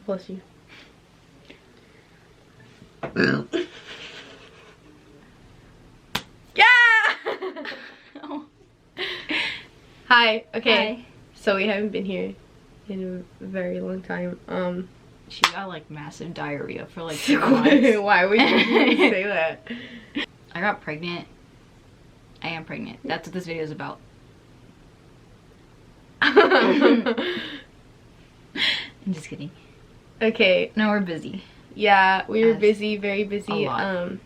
Bless you. Yeah! Hi. Okay. Hi. So we haven't been here in a very long time. She got like massive diarrhea for like 3 months. Why would you say that? I got pregnant. I am pregnant. That's what this video is about. I'm just kidding. Okay. No, we're busy. Yeah, we were busy, very busy. A lot. A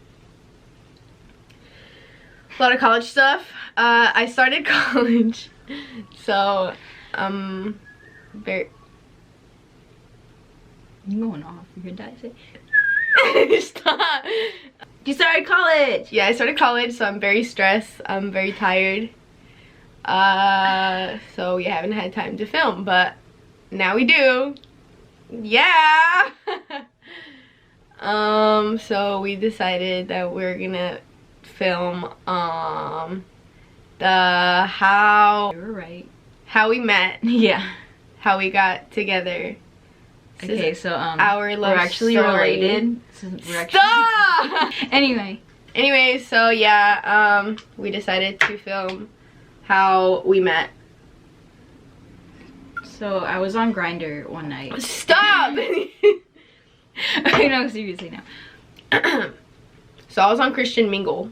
lot of college stuff. I started college, so very. You going off? You gonna die? Stop. You started college. Yeah, I started college, so I'm very stressed. I'm very tired. So we haven't had time to film, but now we do. Yeah. So we decided that we're gonna film the how You were right. how we met, Yeah. how we got together. This Okay, is so our love we're actually story. related. So we're actually Stop! Anyway, so yeah, we decided to film how we met. so I was on Grindr one night. Stop! Okay, no, seriously now. So I was on Christian Mingle.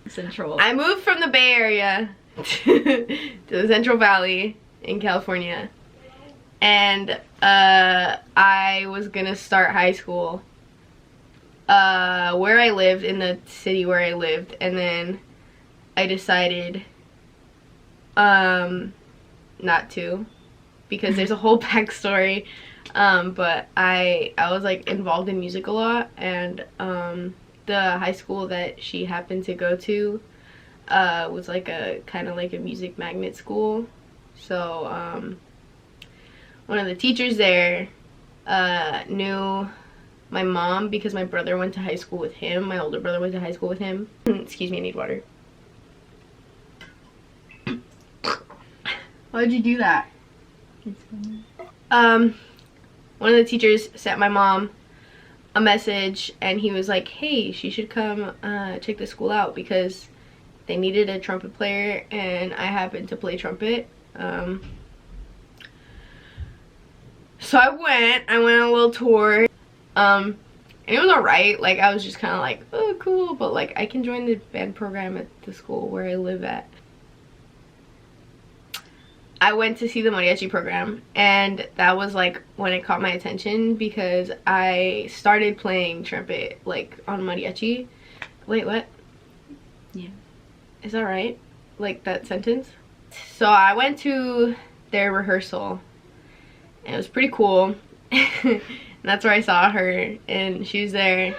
Central. I moved from the Bay Area to the Central Valley in California. And I was gonna start high school where I lived, in the city where I lived, and then I decided not to, because there's a whole backstory. But I was like involved in music a lot, and the high school that she happened to go to was like a kind of like a music magnet school. So one of the teachers there knew my mom because my brother went to high school with him. My older brother went to high school with him. Excuse me, I need water. Why'd you do that? One of the teachers sent my mom a message, and he was like, hey, she should come check the school out because they needed a trumpet player, and I happen to play trumpet. So I went on a little tour, and it was alright. Like, I was just kind of like, oh, cool, but like, I can join the band program at the school where I live at. I went to see the mariachi program, and that was like when it caught my attention, because I started playing trumpet like on mariachi. Wait, what? Yeah. Is that right? Like that sentence? So I went to their rehearsal, and it was pretty cool. And that's where I saw her, and she was there,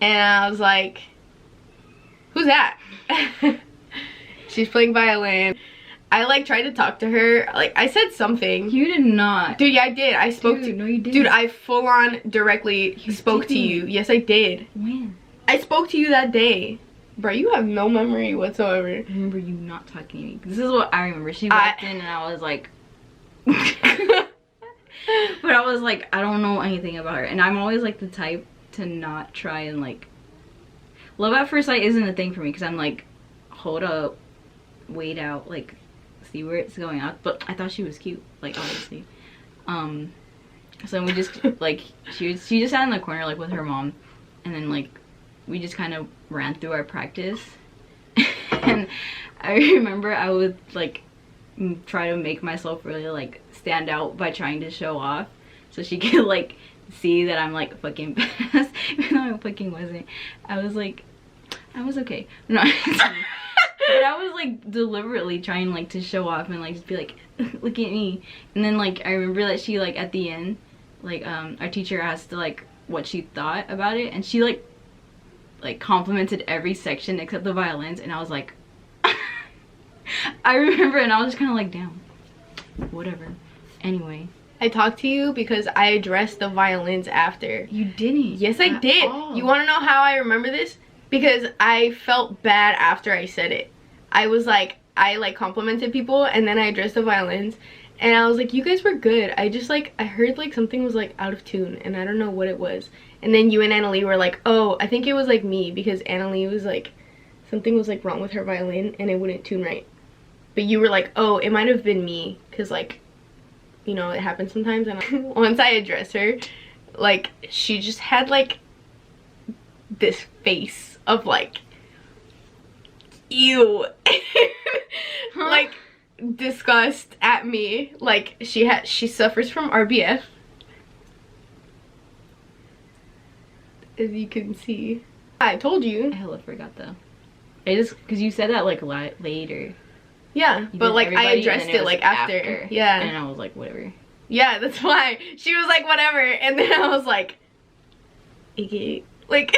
and I was like, who's that? She's playing violin. I like tried to talk to her. Like, I said something. You did not. Dude, yeah, I did. I spoke to you. No, you didn't. Dude, I full on directly spoke to you. Yes, I did. When? I spoke to you that day. Bro, you have no memory whatsoever. I remember you not talking to me. This is what I remember. She walked in and I was like... But I was like, I don't know anything about her. And I'm always like the type to not try and like... Love at first sight isn't a thing for me, because I'm like, hold up, wait out, like... see where it's going out. But I thought she was cute, like, obviously. So we just like she just sat in the corner like with her mom, and then like we just kind of ran through our practice. And I remember I would like try to make myself really like stand out by trying to show off, so she could like see that I'm like fucking fast, even though I fucking wasn't. I was like, I was okay. No. But I was like deliberately trying like to show off and like just be like, look at me. And then like I remember that she like at the end, like our teacher asked like what she thought about it, and she like complimented every section except the violins, and I was like I remember, and I was just kind of like, damn, whatever. Anyway, I talked to you because I addressed the violins after. you didn't. Yes, I did. All. You want to know how I remember this? Because I felt bad after I said it. I was like, I like complimented people, and then I addressed the violins, And I was like, you guys were good. I just like, I heard like something was like out of tune and I don't know what it was. And then you and Annalie were like, oh, I think it was like me, because Annalie was like, something was like wrong with her violin and it wouldn't tune right. But you were like, oh, it might have been me, because like, you know, it happens sometimes. And once I addressed her, like, she just had like this face of like, ew. Like, disgust at me. Like, she suffers from RBF, as you can see. I told you. I hella forgot though. I just, because you said that like later. Yeah, but like I addressed it like after. Yeah. And I was like, whatever. Yeah, that's why. She was like, whatever. And then I was like, okay. Like,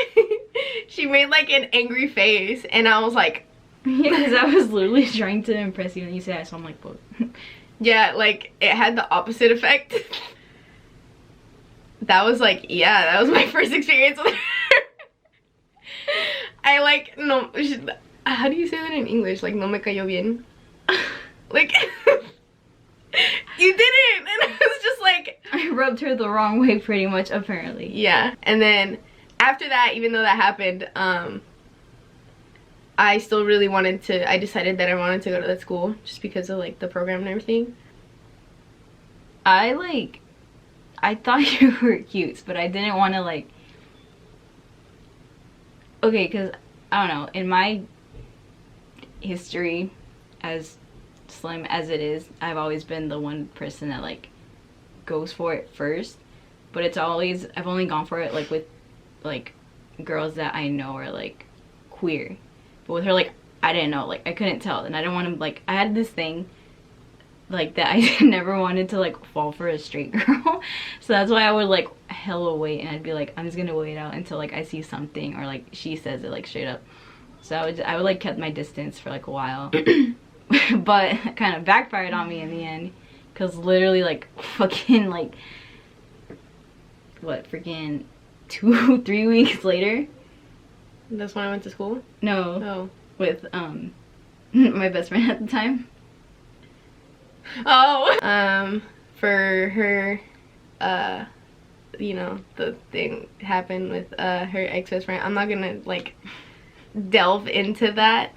she made like an angry face. And I was like, yeah, because I was literally trying to impress you and you said it, so I'm like, what? Yeah, like, it had the opposite effect. That was like, yeah, that was my first experience with her. I like, no, how do you say that in English? Like, no me cayó bien. Like, you didn't, and I was just like, I rubbed her the wrong way pretty much, apparently. Yeah. And then after that, even though that happened, I still really wanted to, I decided that I wanted to go to that school just because of like the program and everything. I thought you were cute, but I didn't want to like, okay, because I don't know, in my history, as slim as it is, I've always been the one person that like goes for it first, but it's always, I've only gone for it like with like girls that I know are like queer, but with her, like, I didn't know, like I couldn't tell, and I didn't want to, like, I had this thing like that I never wanted to like fall for a straight girl, so that's why I would like hella wait, and I'd be like, I'm just gonna wait out until like I see something, or like she says it like straight up. So I would like kept my distance for like a while. But it kind of backfired on me in the end, because literally like fucking like what, freaking 2-3 weeks later. That's when I went to school? No. Oh. With my best friend at the time. Oh. For her, you know, the thing happened with her ex-best friend. I'm not gonna like delve into that.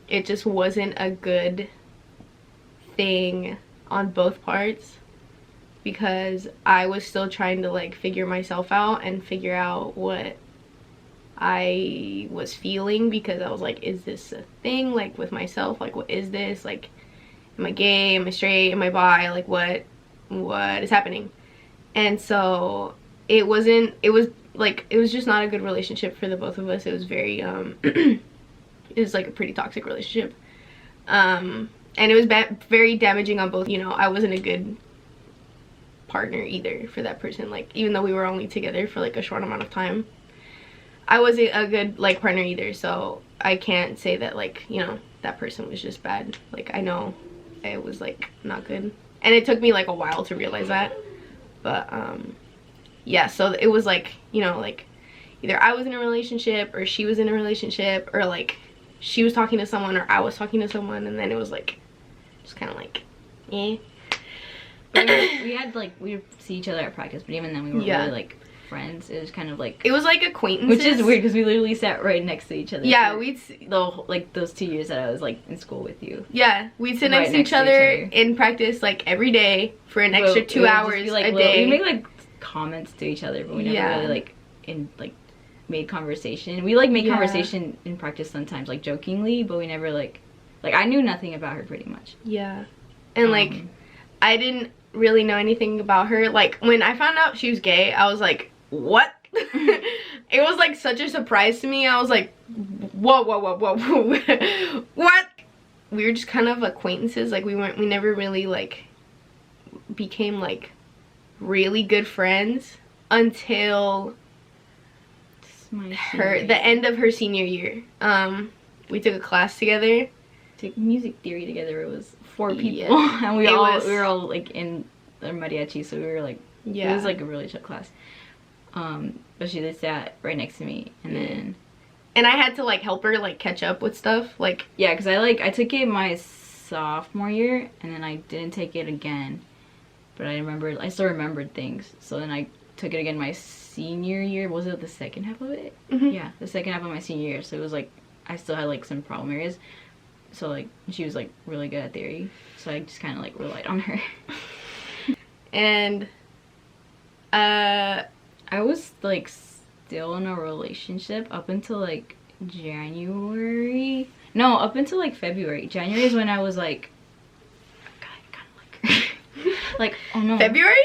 It just wasn't a good thing on both parts, because I was still trying to like figure myself out and figure out what I was feeling, because I was like, is this a thing, like with myself, like what is this, like am I gay, am I straight, am I bi, like what is happening? And so it was just not a good relationship for the both of us. It was very it was like a pretty toxic relationship, and it was very damaging on both. You know, I wasn't a good partner either for that person. Like, even though we were only together for like a short amount of time, I wasn't a good like partner either. So I can't say that like, you know, that person was just bad. Like, I know it was like not good, and it took me like a while to realize that. But yeah, so it was like, you know, like either I was in a relationship or she was in a relationship, or like she was talking to someone or I was talking to someone, and then it was like just kind of like eh. But we had like, we would see each other at practice, but even then we weren't really like friends. It was kind of like, it was like acquaintances, which is weird because we literally sat right next to each other. Yeah, we'd like those 2 years that I was like in school with you. Yeah, we'd sit next to each other in practice like every day for an extra 2 hours like, a day. We make like comments to each other, but we never really like made conversation. We like made conversation in practice sometimes, like jokingly, but we never like I knew nothing about her pretty much. Yeah, and like I didn't really know anything about her. Like, when I found out she was gay, I was like, what? It was like such a surprise to me. I was like, whoa, what? We were just kind of acquaintances. Like, we never really like became like really good friends until the end of her senior year. We took a class together. Took music theory together. It was 4 people, and we were all like in the mariachi, so we were like, it was like a really chill class. But she just sat right next to me, and I had to like help her like catch up with stuff, like, yeah, because I took it myself sophomore year, and then I didn't take it again. But I still remembered things. So then I took it again my senior year. Was it the second half of it? Mm-hmm. Yeah, the second half of my senior year. So it was like, I still had like some problem areas. So like, she was like really good at theory. So I just kind of like relied on her. And I was like still in a relationship up until like January. No, up until like February. January is when I was like, God, I kind of like her. Like, oh no. February?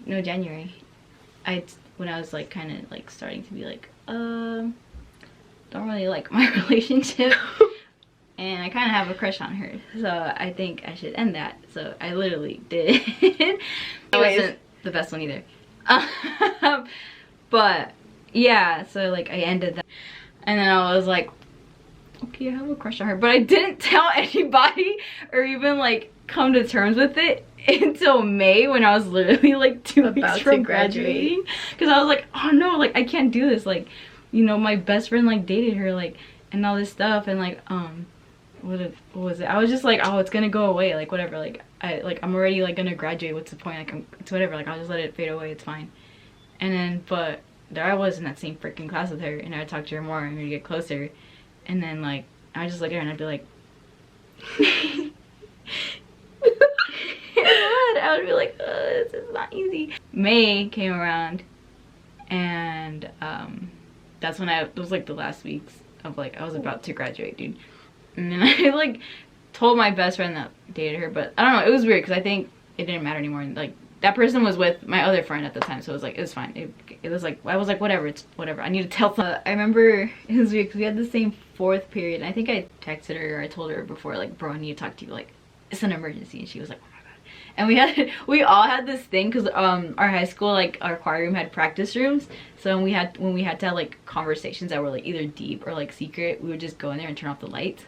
No, January. When I was like kind of like starting to be like, don't really like my relationship. And I kind of have a crush on her. So I think I should end that. So I literally did. It wasn't the best one either. But yeah, so like I ended that. And then I was like, okay, I have a crush on her. But I didn't tell anybody or even like come to terms with it until May, when I was literally like 2 weeks from graduating. Because I was like, oh no, like I can't do this. Like, you know, my best friend like dated her, like, and all this stuff. And like, what was it? I was just like, oh, it's gonna go away, like whatever. Like I'm already like gonna graduate. What's the point? Like it's whatever. Like I'll just let it fade away. It's fine. And then, but there I was in that same freaking class with her, and I would talk to her more and we'd get closer. And then like I would just look at her and I'd be like, I would be like, this is not easy. May came around, and that's when it was like the last weeks of like I was about to graduate, dude. And then I like told my best friend that dated her, but I don't know, it was weird because I think it didn't matter anymore. And like that person was with my other friend at the time, so it was like, it was fine. It was like, I was like, whatever, it's whatever. I need to tell someone. I remember it was weird because we had the same fourth period, and I think I texted her or I told her before, like, bro, I need to talk to you, like, it's an emergency. And she was like, oh my god. And we all had this thing because our high school, like, our choir room had practice rooms. So when we had to have like conversations that were like either deep or like secret, we would just go in there and turn off the lights,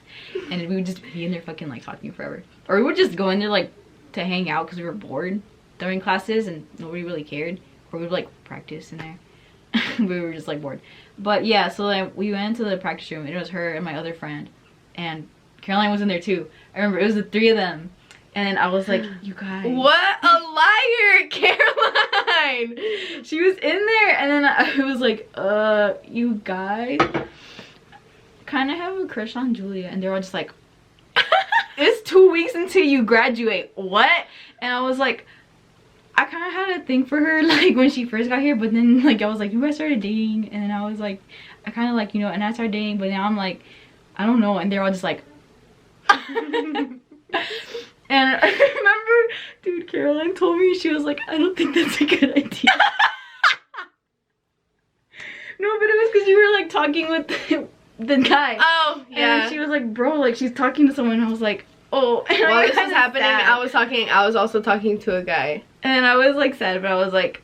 and we would just be in there fucking like talking forever. Or we would just go in there like to hang out because we were bored during classes and nobody really cared. Or we would like practice in there. We were just like bored. But yeah, so like we went into the practice room, and it was her and my other friend, and Caroline was in there too. I remember it was the three of them. And I was like, you guys. What a liar, Caroline! She was in there, and then I was like, you guys kind of have a crush on Julia. And they're all just like, it's 2 weeks until you graduate. What? And I was like, I kind of had a thing for her, like, when she first got here. But then, like, I was like, you guys started dating. And then I was like, I kind of like, you know, and I started dating. But now I'm like, I don't know. And they're all just like, and I remember, dude, Caroline told me, she was like, I don't think that's a good idea. No, but it was because you were like talking with the guy. Oh, yeah. And she was like, bro, like she's talking to someone. And I was like, oh. And while this was happening, I was also talking to a guy. And I was like sad, but I was like,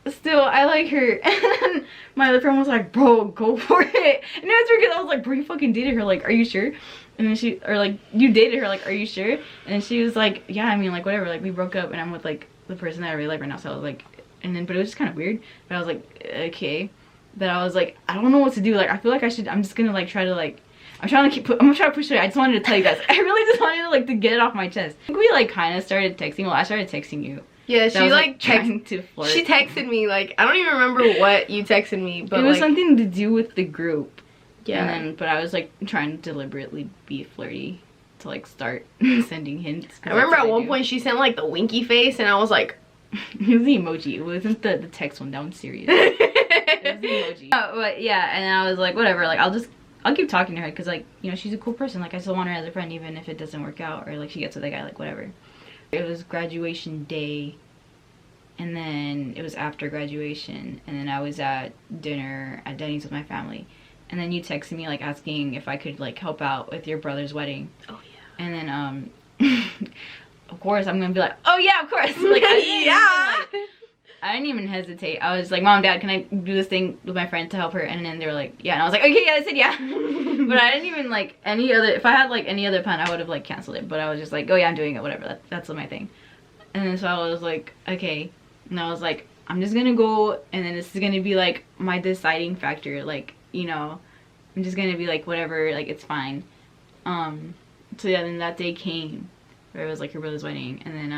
still, I like her. And then my other friend was like, bro, go for it. And it was because I was like, bro, you fucking dated her. Like, are you sure? And then she, or like, you dated her, like, are you sure? And she was like, yeah, I mean, like, whatever, like, we broke up, and I'm with, like, the person that I really like right now, so I was like, and then, but it was just kind of weird, but I was like, okay, but I was like, I don't know what to do, like, I feel like I'm just gonna, like, try to, like, I'm gonna try to push it. I just wanted to tell you guys, I really just wanted to, like, to get it off my chest. I think we, like, kind of started texting, well, I started texting you. Yeah, she, like, trying to flirt. She texted me, like, I don't even remember what you texted me, but, it was like, something to do with the group. Yeah. And then, but I was like trying to deliberately be flirty to like start sending hints. I remember at one point she sent like the winky face, and I was like, it was the emoji. It wasn't the text one. That one's serious. It was the emoji. But yeah, and I was like, whatever. Like I'll keep talking to her because like, you know, she's a cool person. Like I still want her as a friend even if it doesn't work out or like she gets with a guy, like whatever. It was graduation day, and then it was after graduation, and then I was at dinner at Denny's with my family. And then you texted me like asking if I could like help out with your brother's wedding. oh yeah. And then of course I'm gonna be like, oh yeah, of course. Like I didn't even hesitate. I was like, Mom, Dad, can I do this thing with my friend to help her? And then they were like, yeah. And I was like, okay, yeah, I said yeah. But I didn't even like any other, if I had like any other plan, I would have like canceled it. But I was just like, oh yeah, I'm doing it, whatever. That's my thing. And then so I was like, okay. And I was like, I'm just gonna go, and then this is gonna be like my deciding factor, like, you know, I'm just gonna be like, whatever, like, it's fine. So yeah, then that day came, where it was like her brother's wedding, and then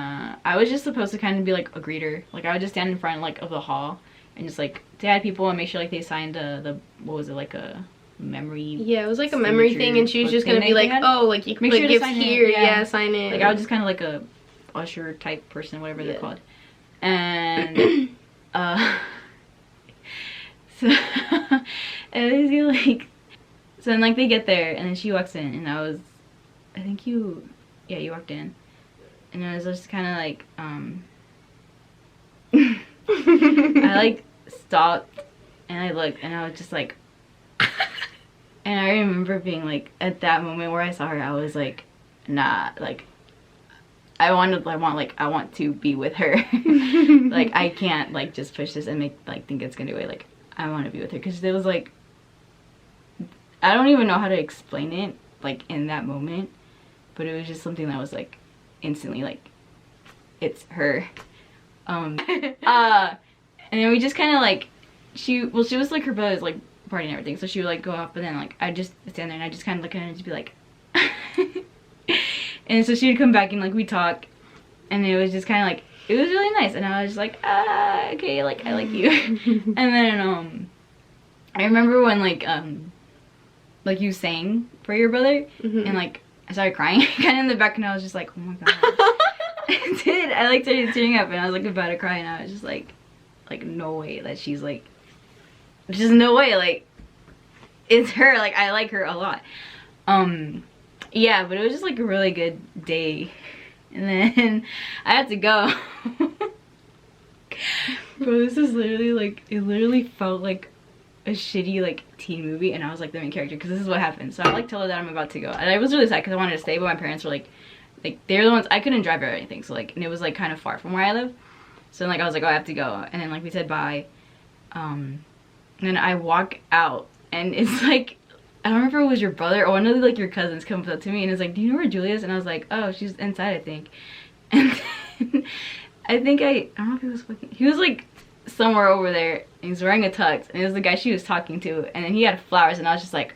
I was just supposed to kind of be like a greeter. Like I would just stand in front like of the hall and just like say hi to people and make sure like they signed the what was it, like a memory. Yeah, it was like a memory thing, and she was just gonna be like, oh, like you can make put sure gifts sign here, it. yeah, sign it. Like I was just kind of like a usher type person, whatever they're called, and so it was like, so then like they get there and then she walks in and I think you walked in, and I was just kind of like I like stopped and I looked and I was just like, and I remember being like, at that moment where I saw her, I was like, nah, like I want to be with her. Like I can't like just push this and make like think it's gonna go away. Like I want to be with her, because it was like, I don't even know how to explain it like in that moment, but it was just something that was like instantly like, it's her. And then we just kind of like, she was like, her brother's like party and everything, so she would like go off, but then like I just stand there and I just kind of look at her and just be like and so she would come back and like we talk, and it was just kind of like, it was really nice, and I was just like, okay, like I like you. And then I remember when like you sang for your brother, and like I started crying kind of in the back, and I was just like, oh my god. I like started tearing up, and I was like about to cry, and I was just like no way that she's like, just no way, like it's her, like I like her a lot. Yeah, but it was just like a really good day, and then I had to go. Bro, this is literally like, it literally felt like a shitty like teen movie, and I was like the main character, because this is what happened. So I like tell her that I'm about to go, and I was really sad because I wanted to stay, but my parents were like they're the ones, I couldn't drive or anything, so like, and it was like kind of far from where I live, so like I was like, oh, I have to go. And then like we said bye, and then I walk out, and it's like, I don't remember if it was your brother or one of like your cousins comes up to me and is like, do you know where Julia is? And I was like, oh, she's inside, I think. And then I think I don't know if he was fucking, he was like somewhere over there, and he's wearing a tux, and it was the guy she was talking to, and then he had flowers, and I was just like,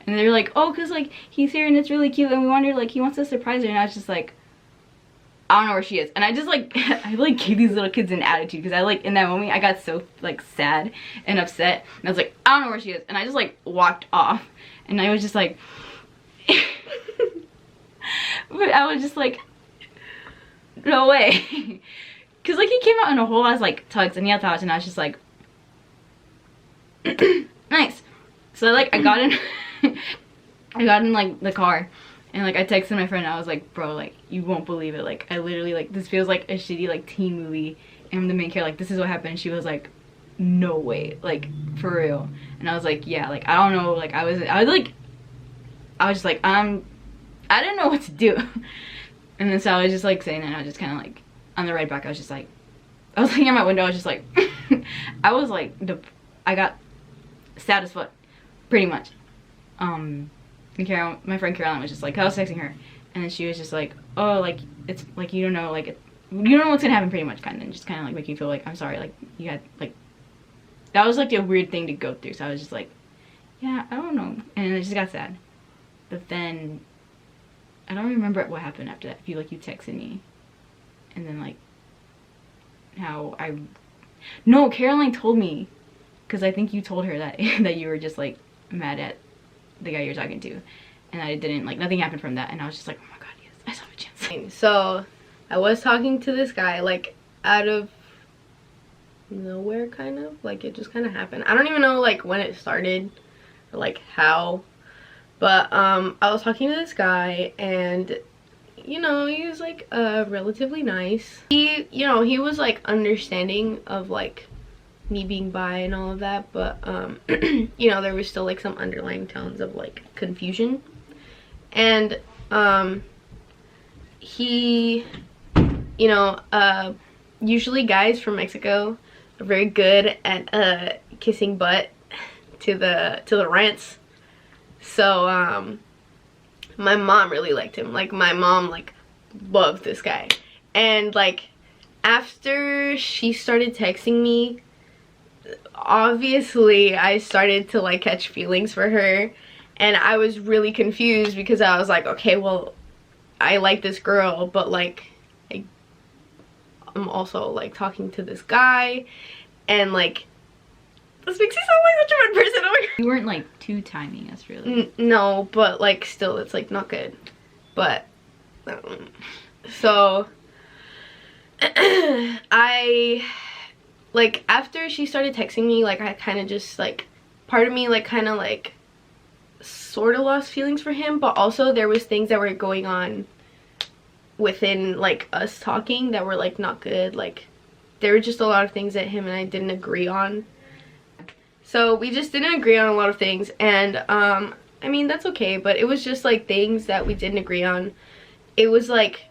and they were like, oh, cause like he's here and it's really cute, and we wondered like he wants to surprise her, and I was just like, I don't know where she is. And I just like I like gave these little kids an attitude, because I like in that moment I got so like sad and upset, and I was like, I don't know where she is, and I just like walked off, and I was just like but I was just like, no way. Because like he came out in a whole ass like tux, and he had thoughts, and I was just like nice. So like I got in I got in like the car, and like I texted my friend, I was like, bro, like you won't believe it, like I literally, like this feels like a shitty like teen movie, and I'm the main character, like this is what happened. And she was like, no way, like for real. And I was like, yeah, like I don't know, like I was just like, I didn't know what to do. And then so I was just like saying that, and I was just kind of like on the ride back, I was just like, I was looking at my window, I was just like I was like, I got sad as fuck, pretty much. And Carol, my friend Caroline, was just like, I was texting her, and then she was just like, oh, like it's like, you don't know, like you don't know what's gonna happen, pretty much, kind of, and just kind of like make you feel like, I'm sorry, like you had like, that was like a weird thing to go through. So I was just like, yeah, I don't know, and I just got sad. But then I don't remember what happened after that. You texted me, and then like how no, Caroline told me, because I think you told her that that you were just like mad at the guy you're talking to, and I didn't, like nothing happened from that, and I was just like, oh my god, yes, I still have a chance. So I was talking to this guy like out of nowhere, kind of like it just kind of happened. I don't even know like when it started or like how, but I was talking to this guy, and you know, he was like relatively nice. He, you know, he was like understanding of like me being bi and all of that, but you know, there was still like some underlying tones of like confusion. And he, you know, usually guys from Mexico are very good at kissing butt to the rants. So my mom really liked him. Like my mom like loved this guy, and like after she started texting me, obviously I started to like catch feelings for her, and I was really confused because I was like, okay, well, I like this girl, but like I'm also like talking to this guy, and like this makes me sound like such a bad person. Oh my god. You weren't like two timing us really. No, but like still, it's like not good. But so I like after she started texting me, like I kind of just like part of me like kind of like sort of lost feelings for him, but also there was things that were going on within like us talking that were like not good. Like there were just a lot of things that him and I didn't agree on. So we just didn't agree on a lot of things, and I mean that's okay, but it was just like things that we didn't agree on. It was like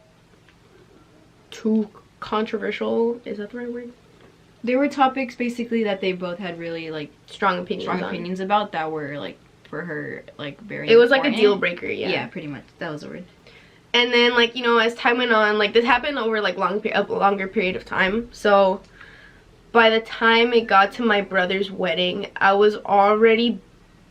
too controversial, is that the right word? There were topics basically that they both had really like Strong opinions about that were like for her like very it was important. like a deal breaker. Yeah, pretty much, that was the word. And then like, you know, as time went on, like this happened over like a longer period of time. So by the time it got to my brother's wedding, I was already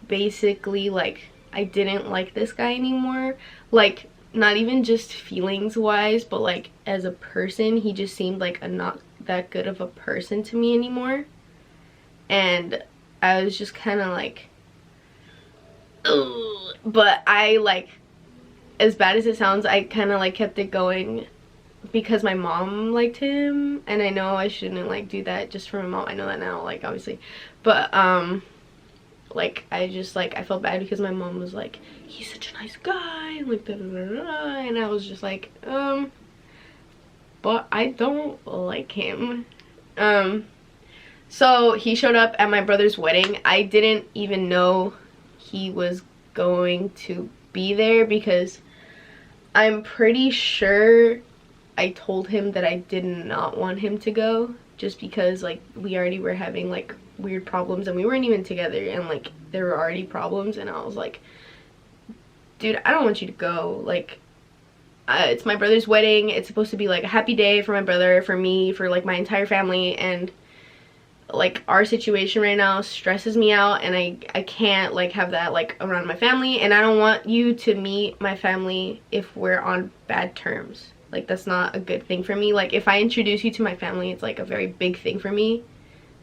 basically like I didn't like this guy anymore. Like not even just feelings wise, but like as a person, he just seemed like a not that good of a person to me anymore. And I was just kind of like, ugh. But I like, as bad as it sounds, I kind of like kept it going because my mom liked him, and I know I shouldn't like do that just for my mom. I know that now, like obviously, but like I just like I felt bad because my mom was like, he's such a nice guy, like da, da, da, da, and I was just like but I don't like him. So he showed up at my brother's wedding. I didn't even know he was going to be there because I'm pretty sure I told him that I did not want him to go, just because like we already were having like weird problems and we weren't even together, and like there were already problems, and I was like, dude, I don't want you to go. Like it's my brother's wedding. It's supposed to be like a happy day for my brother, for me, for like my entire family, and like our situation right now stresses me out, and I can't like have that like around my family, and I don't want you to meet my family if we're on bad terms. Like that's not a good thing for me. Like if I introduce you to my family, it's like a very big thing for me.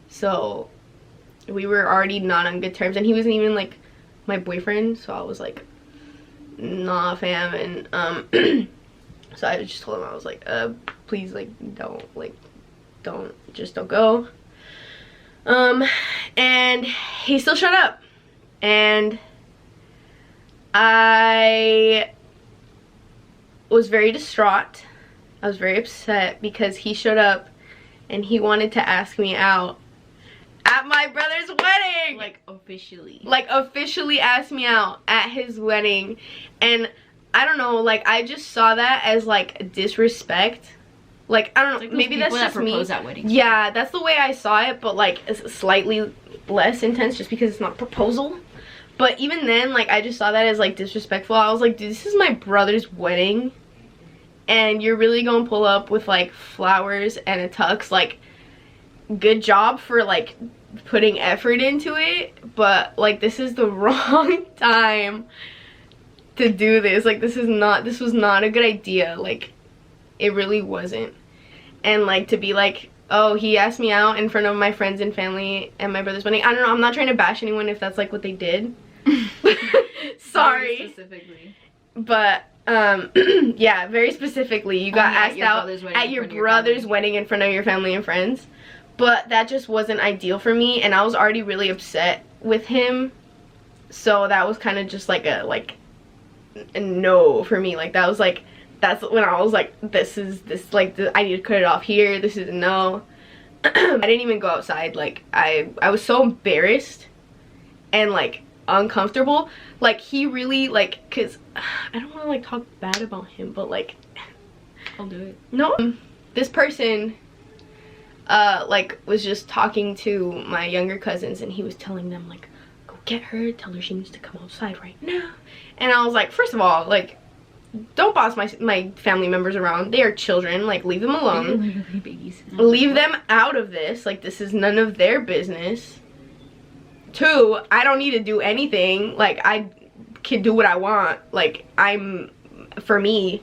So we were already not on good terms, and he wasn't even like my boyfriend, so I was like, nah fam. And so I just told him, I was like, please like don't go. And he still showed up, and I was very distraught. I was very upset because he showed up and he wanted to ask me out at my brother's wedding. Like officially asked me out at his wedding. And I don't know, like I just saw that as like disrespect. Like I don't know, like maybe that's just me. At weddings. Yeah, that's the way I saw it, but like it's slightly less intense just because it's not proposal. But even then, like I just saw that as like disrespectful. I was like, dude, this is my brother's wedding, and you're really gonna pull up with like flowers and a tux. Like good job for like putting effort into it, but like this is the wrong time to do this. Like this was not a good idea. Like it really wasn't. And like to be like, oh, he asked me out in front of my friends and family and my brother's wedding. I don't know, I'm not trying to bash anyone if that's like what they did. Sorry. Very specifically. But yeah, very specifically, you got asked out at your brother's wedding in front of your family and friends. But that just wasn't ideal for me, and I was already really upset with him. So that was kind of just like a no for me. Like that was like, that's when I was like, I need to cut it off here. This is a no. I didn't even go outside. Like I was so embarrassed and like uncomfortable. Like he really like, cause I don't want to like talk bad about him, but like I'll do it. No, this person like was just talking to my younger cousins, and he was telling them like, go get her, tell her she needs to come outside right now. And I was like, first of all, like don't boss my family members around. They are children. Like leave them alone. Leave them out of this. Like this is none of their business. 2, I don't need to do anything. Like I can do what I want. Like for me,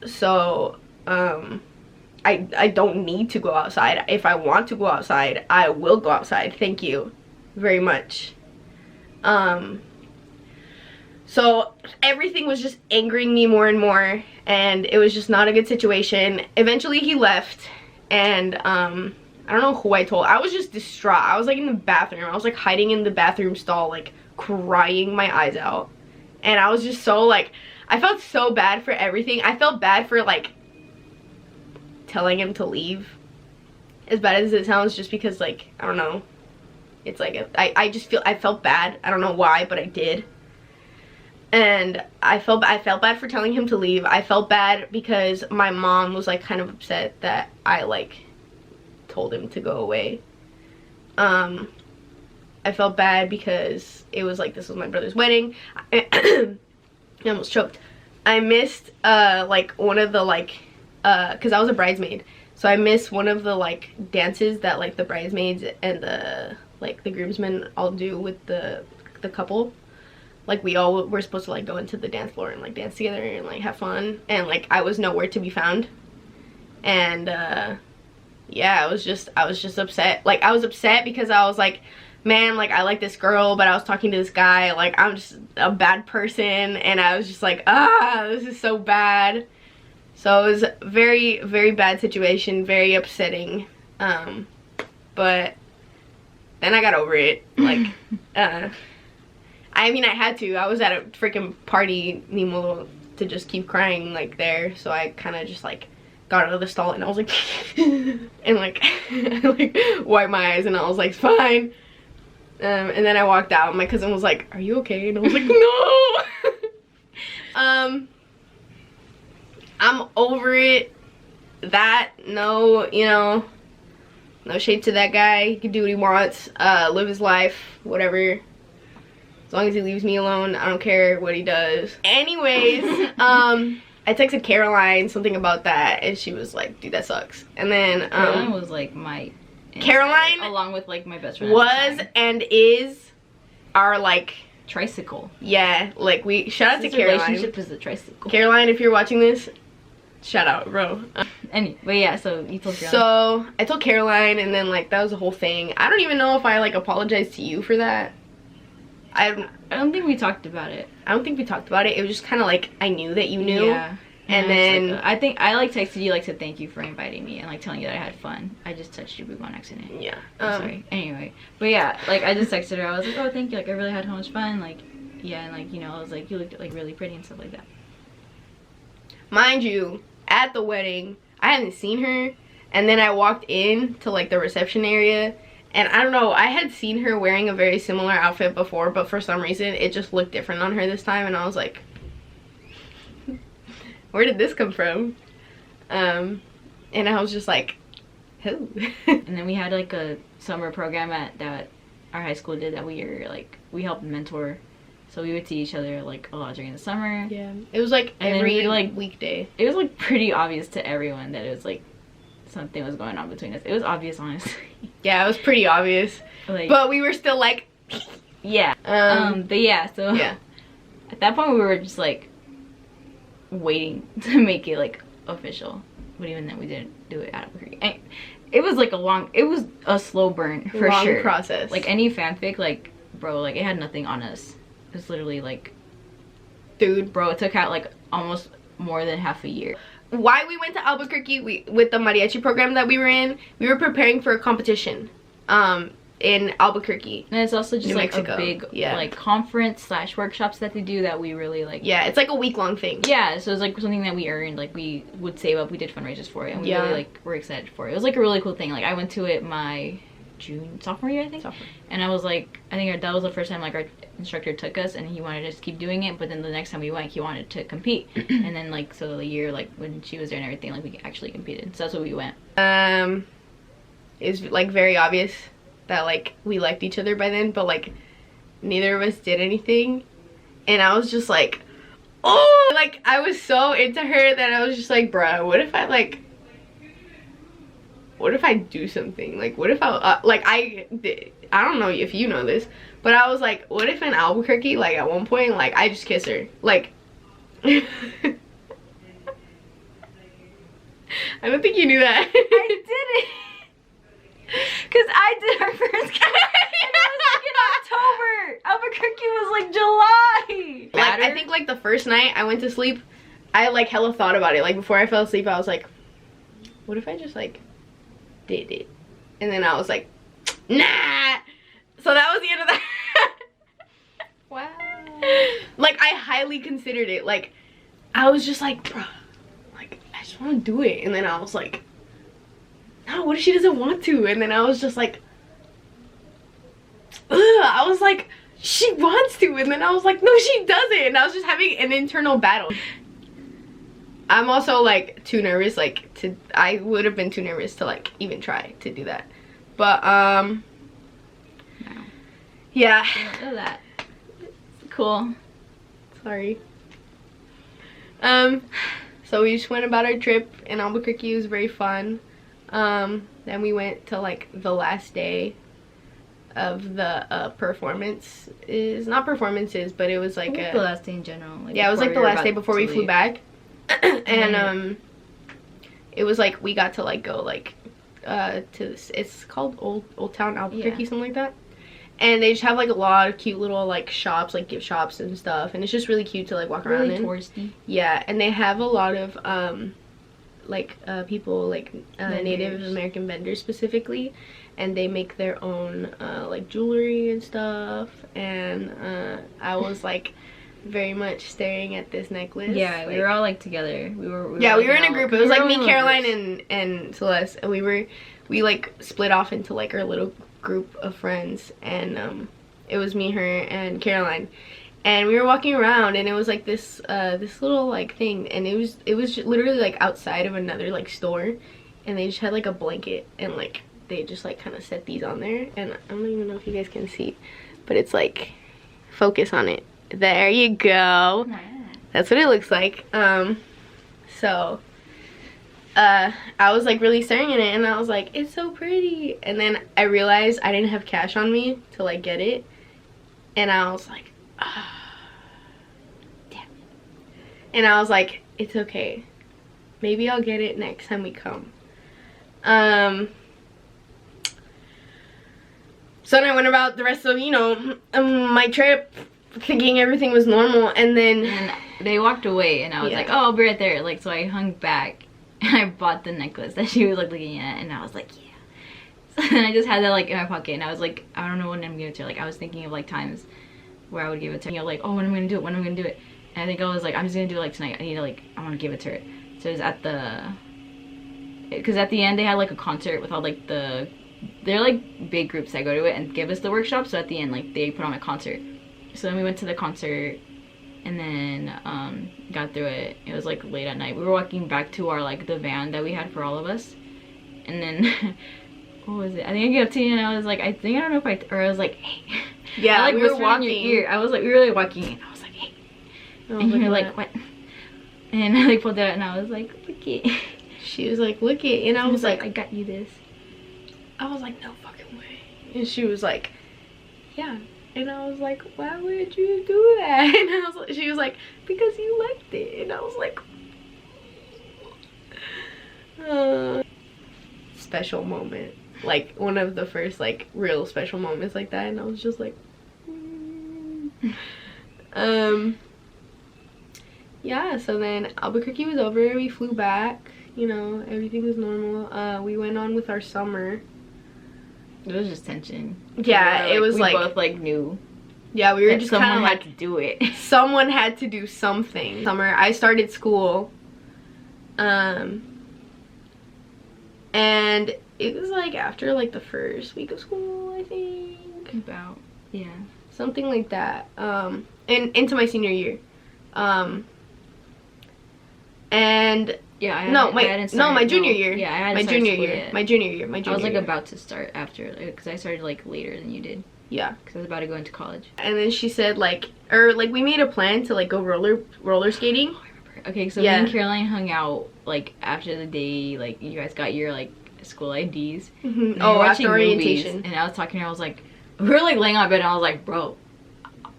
So I don't need to go outside. If I want to go outside, I will go outside. Thank you very much. So everything was just angering me more and more, and it was just not a good situation. Eventually he left, and I don't know who I told. I was just distraught. I was like in the bathroom. I was like hiding in the bathroom stall, like crying my eyes out. And I was just so like, I felt so bad for everything. I felt bad for like telling him to leave, as bad as it sounds, just because like, I don't know. It's like, I felt bad. I don't know why, but I did. And I felt bad for telling him to leave. I felt bad because my mom was like kind of upset that I like told him to go away. I felt bad because it was like, this was my brother's wedding. I almost choked. I missed like one of the like because I was a bridesmaid, so I missed one of the like dances that like the bridesmaids and the like the groomsmen all do with the couple. Like we all were supposed to like go into the dance floor and like dance together and like have fun, and like I was nowhere to be found. And yeah, I was just upset. Like I was upset because I was like, man, like I like this girl, but I was talking to this guy, like I'm just a bad person, and I was just like, this is so bad. So it was a very, very bad situation, very upsetting. But then I got over it. Like I mean, I had to. I was at a freaking party, ni modo, to just keep crying like there. So I kind of just like got out of the stall and I was like, and like, like wiped my eyes and I was like, fine. And then I walked out and my cousin was like, are you okay? And I was like, no. I'm over it. That, no, you know, no shade to that guy. He can do what he wants, live his life, whatever. As long as he leaves me alone, I don't care what he does. Anyways, I texted Caroline something about that, and she was like, dude, that sucks. And then Caroline was like my Caroline along with like my best friend was and is our like tricycle. Yeah, like we shout out to Caroline. Relationship is a tricycle. Caroline, if you're watching this, shout out, bro. Anyway, yeah, so you told Caroline. So I told Caroline, and then like that was the whole thing. I don't even know if I like apologized to you for that. I don't think we talked about it. I don't think we talked about it. It was just kind of like I knew that you knew. Yeah. And then like, I think I like texted you like to thank you for inviting me and like telling you that I had fun. I just touched your boob on accident. Yeah. I'm sorry. Anyway, but yeah, like I just texted her. I was like, oh, thank you. Like I really had so much fun. Like, yeah, and like you know, I was like, you looked like really pretty and stuff like that. Mind you, at the wedding, I hadn't seen her, and then I walked in to like the reception area. And I don't know, I had seen her wearing a very similar outfit before, but for some reason, it just looked different on her this time. And I was like, where did this come from? And I was just like, who? And then we had like a summer program that our high school did that we helped mentor. So we would see each other like a lot during the summer. Yeah. It was like every like weekday. It was like pretty obvious to everyone that it was like something was going on between us. It was obvious, honestly. Yeah, it was pretty obvious. Like, but we were still like, yeah. But yeah, so yeah. At that point we were just like waiting to make it like official. But even then we didn't do it at Albuquerque. And it was like it was a slow burn for long sure. Process. Like any fanfic, like bro, like it had nothing on us. It was literally like, dude, bro, it took out like almost more than half a year. Why we went to Albuquerque with the mariachi program that we were in, we were preparing for a competition in Albuquerque. And it's also just New like Mexico. a big like conference / workshops that they do that we really like. Yeah, it's like a week-long thing. Yeah, so it's like something that we earned, like we would save up, we did fundraisers for it, and we really like were excited for it. It was like a really cool thing. Like I went to it my sophomore year, I think. And I was like, I think that was the first time like our instructor took us, and he wanted us to keep doing it, but then the next time we went he wanted to compete. And then like so the year like when she was there and everything, like we actually competed, so that's what we went. It's like very obvious that like we liked each other by then, but like neither of us did anything, and I was just like, oh, like I was so into her that I was just like, bruh, what if I do something? Like what if I I don't know if you know this, but I was like, what if in Albuquerque, like at one point, like I just kiss her, like I don't think you knew that. I didn't. Because I did our first camp and it was like in October. Albuquerque was like July. Like, I think like the first night I went to sleep, I like hella thought about it. Like before I fell asleep, I was like, what if I just like did it? And then I was like, nah. So that was the end of that. Wow. Like I highly considered it. Like I was just like, bro, like I just want to do it. And then I was like, no, what if she doesn't want to? And then I was just like, ugh. I was like, she wants to. And then I was like, no, she doesn't. And I was just having an internal battle. I'm also like too nervous, like I would have been too nervous to like even try to do that. But No. yeah. Look at that. Cool. Sorry. So we just went about our trip in Albuquerque. It was very fun. Then we went to like the last day of the performance. Is not performances, but it was like the last day in general. Like yeah, it was like the last day before we flew back. And it was like we got to like go like to this, it's called Old Town Albuquerque, something like that. And they just have like a lot of cute little like shops, like gift shops and stuff, and it's just really cute to like walk around in. Touristy. Yeah, and they have a lot of people like Native American vendors specifically, and they make their own like jewelry and stuff. And I was like very much staring at this necklace. Yeah, like, we were all like together. We were we were in a group. It was like me, Caroline, and Celeste, and we like split off into like our little group of friends, and it was me, her, and Caroline, and we were walking around, and it was like this this little like thing, and it was literally like outside of another like store, and they just had like a blanket, and like they just like kind of set these on there, and I don't even know if you guys can see, but it's like, focus on it, there you go. Nice. That's what it looks like. So I was like really staring at it, and I was like, it's so pretty. And then I realized I didn't have cash on me to like get it, and I was like, ah, damn it. And I was like, it's okay, maybe I'll get it next time we come. So then I went about the rest of, you know, my trip thinking everything was normal, and then they walked away, and I was like, oh, I'll be right there. Like, so I hung back and I bought the necklace that she was like looking at, and I was like, yeah. So then I just had that like in my pocket, and I was like, I don't know when I'm gonna give it to her. Like, I was thinking of like times where I would give it to her, you know, like, oh, when I'm gonna do it, when I'm gonna do it. And I think I was like, I'm just gonna do it like tonight. I need to like, I want to give it to her. So it was at because at the end they had like a concert with all like they're like big groups that go to it and give us the workshop. So at the end, like, they put on a concert. So then we went to the concert, and then got through it. It was like late at night. We were walking back to our like the van that we had for all of us, and then what was it? I think I gave up to you, and I was like, I don't know if I was like, hey. Yeah, I, like, we were walking. In your ear. I was like, we were like walking, and I was like, hey. And you're like, what? And I like pulled it out, and I was like, look it. She was like, look it, and I was like, I got you this. I was like, no fucking way. And she was like, yeah. And I was like, why would you do that? And I was like, she was like, because you liked it. And I was like, special moment, like one of the first like real special moments like that. And I was just like, yeah. So then Albuquerque was over, we flew back, you know, everything was normal. We went on with our summer. It was just tension. Yeah, it was we like, both like knew. Yeah, we were just kind of like, had to do it. Someone had to do something. Summer, I started school, and it was like after like the first week of school, I think. About, yeah, something like that. And into my senior year, and yeah, my junior year. Yeah, I had my junior year. My junior year. I was like about to start after, because I started like later than you did. Yeah, because I was about to go into college. And then she said like, we made a plan to like go roller skating. Oh, I remember. Okay, so me and Caroline hung out like after the day, like you guys got your like school IDs. Mm-hmm. Oh, after orientation. And I was talking to her, I was like, we were like laying on bed, and I was like, bro,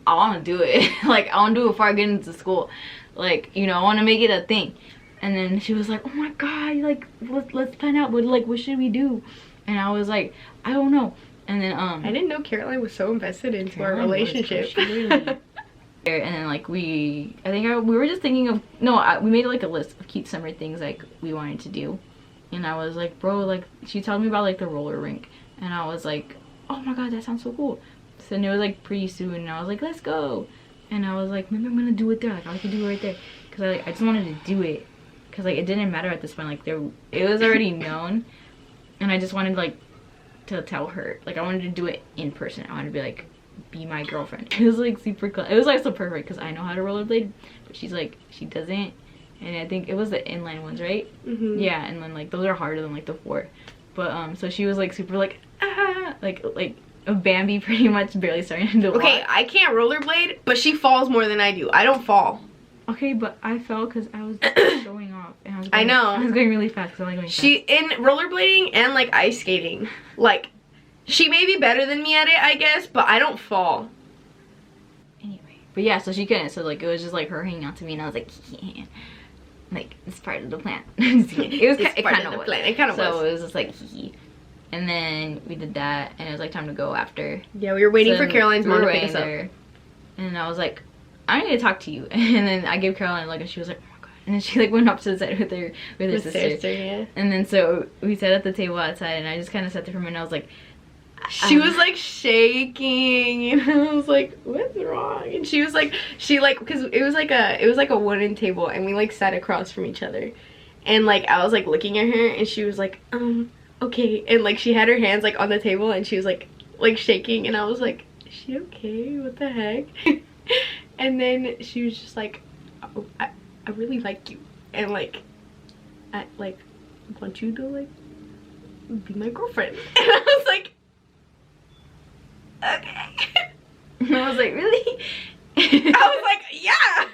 I want to do it. Like, I want to do it before I get into school. Like, you know, I want to make it a thing. And then she was like, oh my god, like let's plan out, what should we do? And I was like, I don't know. And then I didn't know Caroline was so invested into our Caroline relationship. and then like we were just thinking of we made like a list of cute summer things like we wanted to do. And I was like, bro, like she told me about like the roller rink, and I was like, oh my god, that sounds so cool. So and it was like pretty soon, and I was like, let's go. And I was like, maybe I'm gonna do it there, like I could do it right there, because I just wanted to do it, because like it didn't matter at this point, like it was already known, and I just wanted like to tell her, like I wanted to do it in person. I wanted to be like, be my girlfriend. It was like super cool. It was like so perfect because I know how to rollerblade, but she's like, she doesn't. And I think it was the inline ones, right? Mm-hmm. Yeah, and then like those are harder than like the four. But so she was like super like like a Bambi, pretty much barely starting to walk. Okay, I can't rollerblade, but she falls more than I do. I don't fall. Okay, but I fell because I was showing off, and I know. I was going really fast because I'm like going fast. She in rollerblading and like ice skating, like she may be better than me at it, I guess, but I don't fall. Anyway, but yeah, so she couldn't. So like it was just like her hanging out to me, and I was like, yeah. Like it's part of the plan. It was kind of the plan. It kind of was. So it was just like hee. And then we did that, and it was like time to go after. Yeah, we were waiting for Caroline's mom to pick us up. And I was like, I need to talk to you. And then I gave Caroline a look, and she was like, oh my god. And then she like went up to the side with her sister. Yeah. And then so we sat at the table outside, and I just kind of sat there for a minute. I was like, she was like shaking, and I was like, what's wrong? And she was like, because it was like a wooden table, and we like sat across from each other, and like I was like looking at her, and she was like, okay, and like she had her hands like on the table, and she was like shaking, and I was like, is she okay? What the heck? And then she was just like, oh, I really like you, and like I like want you to like be my girlfriend. And I was like, okay. And I was like, really? I was like, yeah.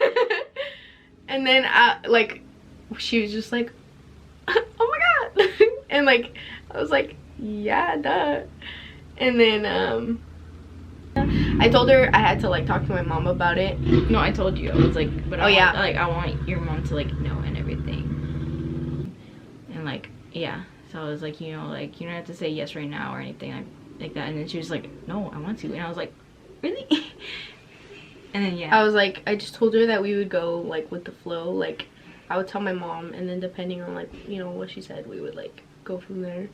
And then like she was just like, oh my god. And like I was like, yeah, duh. And then I told her I had to like talk to my mom about it. No, I told you. I was like, but I want your mom to like know and everything. And like, yeah. So I was like, you know, like you don't have to say yes right now or anything like that. And then she was like, no, I want to. And I was like, really? And then yeah, I was like, I just told her that we would go like with the flow. Like I would tell my mom, and then depending on like, you know, what she said, we would like go from there.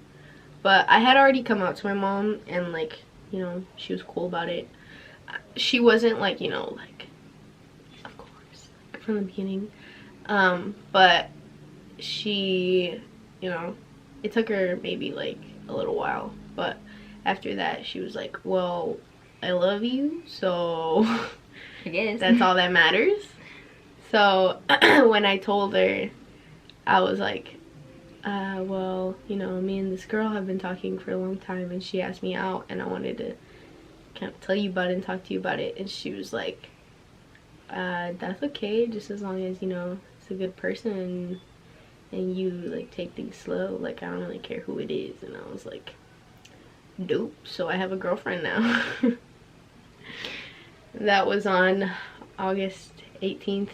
But I had already come out to my mom, and like, you know, she was cool about it. She wasn't like, you know, like, of course, like, from the beginning. But she, you know, it took her maybe like a little while, but after that she was like, well, I love you, so I guess that's all that matters. So when I told her, I was like, well, you know, me and this girl have been talking for a long time, and she asked me out, and I wanted to kind of tell you about it and talk to you about it. And she was like, that's okay, just as long as, you know, it's a good person and you like take things slow. Like I don't really care who it is. And I was like, dope. So I have a girlfriend now. That was on August 18th,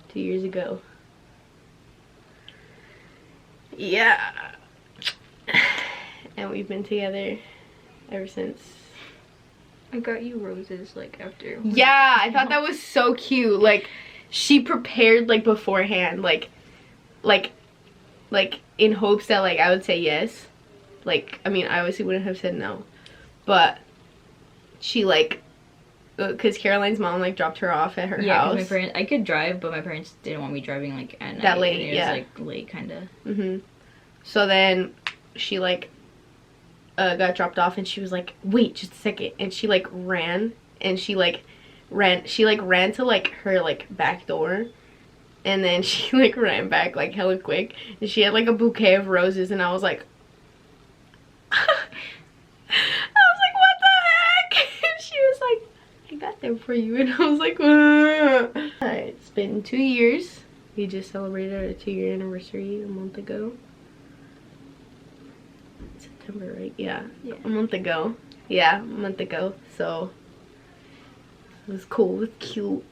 2 years ago. Yeah. And we've been together ever since. I got you roses like after. Yeah, I thought that was so cute. Like she prepared like beforehand, like in hopes that like I would say yes. Like, I mean, I obviously wouldn't have said no, but she like, because Caroline's mom like dropped her off at her house. My parents, I could drive, but my parents didn't want me driving like at night. That late, it was, yeah. like late kind of. Mhm. So then she like got dropped off, and she was like, wait just a second, and she like ran, and she ran to like her like back door, and then she like ran back like hella quick, and she had like a bouquet of roses, and I was like what the heck? And she was like, I got them for you. And I was like, it's been 2 years. We just celebrated our 2-year anniversary a month ago. September, right? Yeah. A month ago. Yeah, a month ago. So it was cool. It was cute.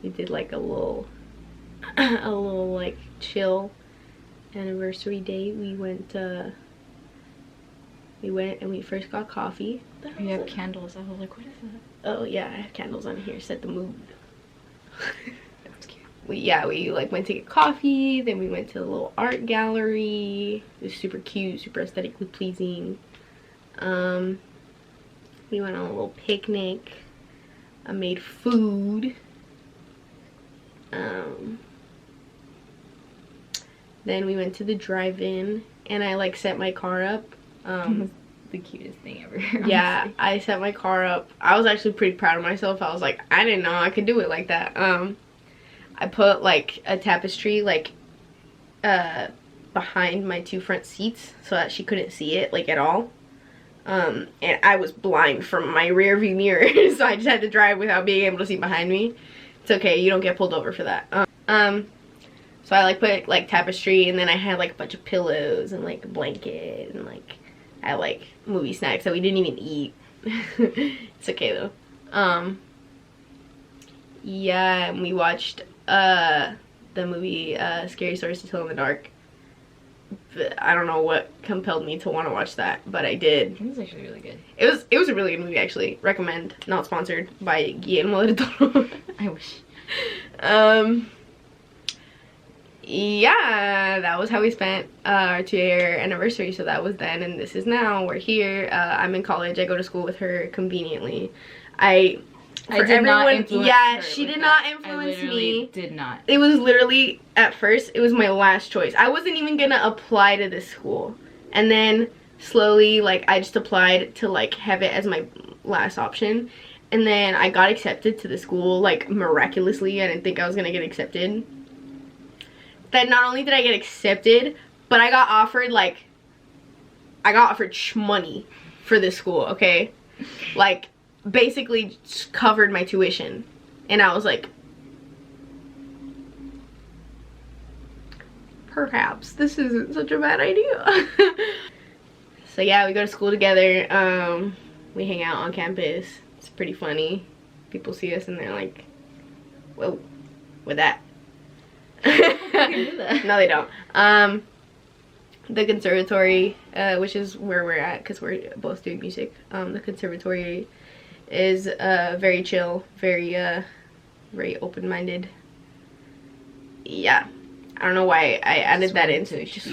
we did like a little a little like chill anniversary date. We went and we first got coffee. We have candles. I was like, what is that? Oh yeah, I have candles on here. Set the mood. That's cute. We like went to get coffee. Then we went to a little art gallery. It was super cute, super aesthetically pleasing. We went on a little picnic. I made food. Then we went to the drive-in, and I like set my car up. The cutest thing ever. Yeah, honestly. I set my car up. I was actually pretty proud of myself. I was like, I didn't know I could do it like that. I put like a tapestry like behind my 2 front seats so that she couldn't see it like at all. And I was blind from my rear view mirror, so I just had to drive without being able to see behind me. It's okay, you don't get pulled over for that. So I like put like tapestry, and then I had like a bunch of pillows and like a blanket, and like I had like movie snacks that we didn't even eat. It's okay though. Yeah, and we watched the movie Scary Stories to Tell in the Dark. But I don't know what compelled me to want to watch that, but I did. It was actually really good. It was a really good movie, actually. Recommend. Not sponsored by Guillermo del Toro. I wish. Yeah, that was how we spent our 2-year anniversary. So that was then, and this is now. We're here. I'm in college. I go to school with her conveniently. I did not influence her. She did not influence me. Did not. It was literally, at first, it was my last choice. I wasn't even gonna apply to this school. And then slowly, like, I just applied to like have it as my last option. And then I got accepted to the school, like, miraculously. I didn't think I was gonna get accepted. Then not only did I get accepted, but I got offered, like, money for this school, okay? Like, basically just covered my tuition. And I was like, perhaps this isn't such a bad idea. So yeah, we go to school together. We hang out on campus. It's pretty funny. People see us and they're like, whoa, with that. No, they don't. The conservatory, which is where we're at because we're both doing music. The conservatory is very chill, very open-minded. Yeah, I don't know why I added that into just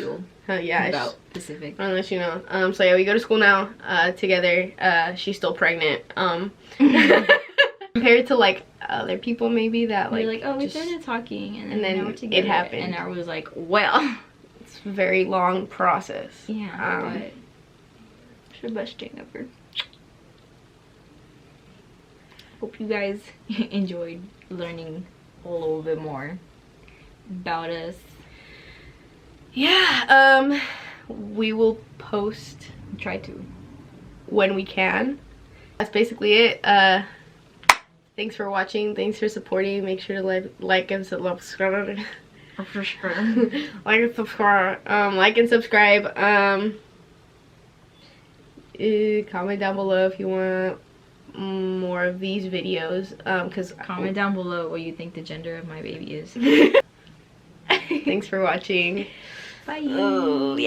yeah, about Pacific. Unless you know. So yeah, we go to school now together. She's still pregnant. Compared to like other people maybe that like, we're like, oh, we started talking and then now we're together, it happened, and I was like, well, it's a very long process. Yeah, but it's the best thing ever. Hope you guys enjoyed learning a little bit more about us. Yeah, we will post, Try to, when we can. That's basically it. Thanks for watching. Thanks for supporting. Make sure to like and subscribe. Like and subscribe. Like and subscribe. Comment down below if you want more of these videos. Cause comment down below what you think the gender of my baby is. Thanks for watching. Bye.